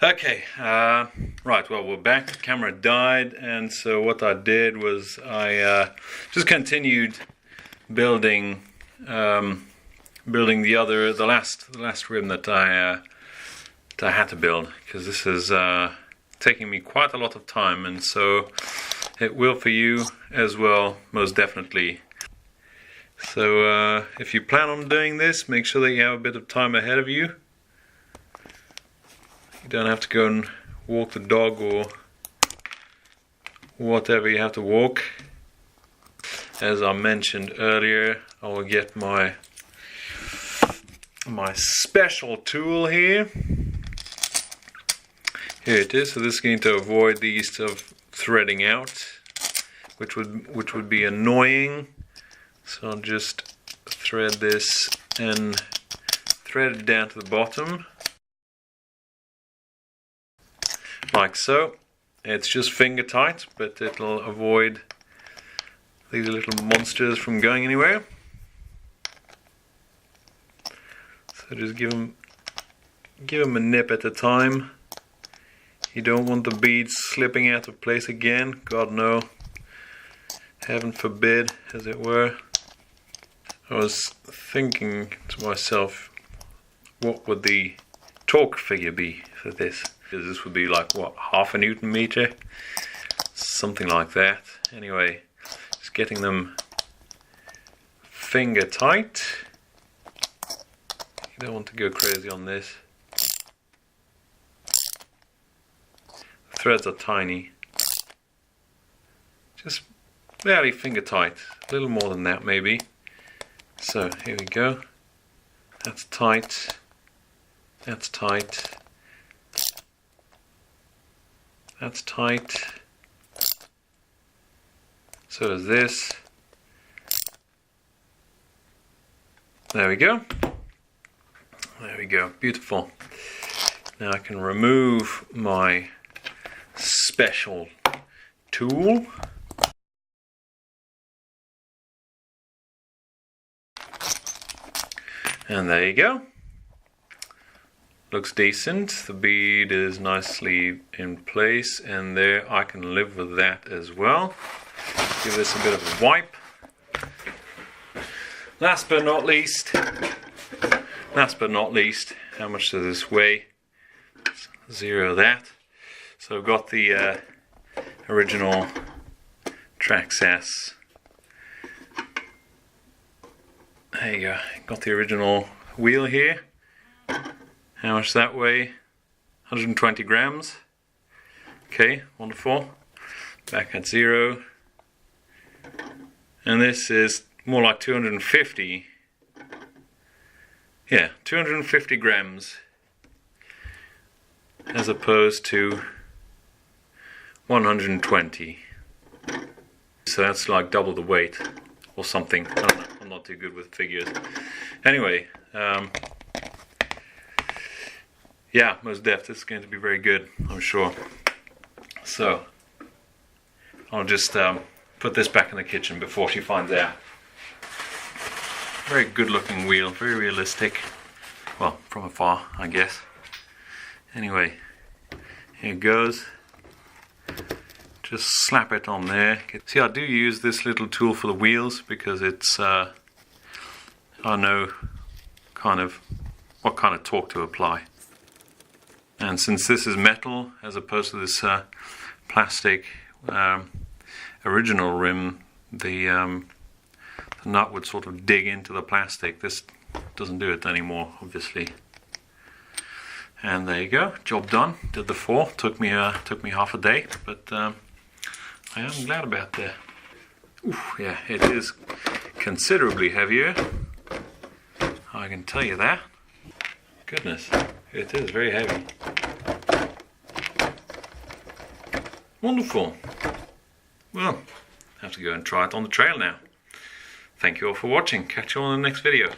Okay, right, well, we're back. The camera died, and so what I did was I just continued building the last rim that I had to build, because this is taking me quite a lot of time, and so it will for you as well, most definitely. So if you plan on doing this, make sure that you have a bit of time ahead of you. You don't have to go and walk the dog or whatever you have to walk. As I mentioned earlier, I will get my special tool here. Here it is. So this is going to avoid these of threading out, which would be annoying. So I'll just thread this and thread it down to the bottom. Like so. It's just finger tight, but it'll avoid these little monsters from going anywhere. So just give them a nip at a time. You don't want the beads slipping out of place again. God no. Heaven forbid, as it were. I was thinking to myself, what would the torque figure be for this? Because this would be like, what, half a Newton meter? Something like that. Anyway, just getting them finger tight. You don't want to go crazy on this. The threads are tiny. Just barely finger tight. A little more than that maybe. So, here we go. That's tight. That's tight. That's tight. So does this. There we go. There we go. Beautiful. Now I can remove my special tool. And there you go. Looks decent. The bead is nicely in place, and there I can live with that as well. Give this a bit of a wipe. Last but not least, how much does this weigh? Let's zero that. So I've got the original Traxxas. There you go. Got the original wheel here. How much does that weigh? 120 grams. Okay, wonderful. Back at zero. And this is more like 250. Yeah, 250 grams. As opposed to 120. So that's like double the weight. Or something. I don't know. I'm not too good with figures. Anyway, yeah, most def, this is going to be very good, I'm sure. So, I'll just put this back in the kitchen before she finds out. Very good looking wheel, very realistic. Well, from afar, I guess. Anyway, here it goes. Just slap it on there. See, I do use this little tool for the wheels because it's, I know what kind of torque to apply. And since this is metal as opposed to this plastic original rim, the nut would sort of dig into the plastic. This doesn't do it anymore, obviously. And there you go, job done. Did the 4. Took me half a day, but I am glad about that. Oof, yeah, it is considerably heavier. I can tell you that. Goodness, it is very heavy. Wonderful. Well, I have to go and try it on the trail now. Thank you all for watching. Catch you all in the next video.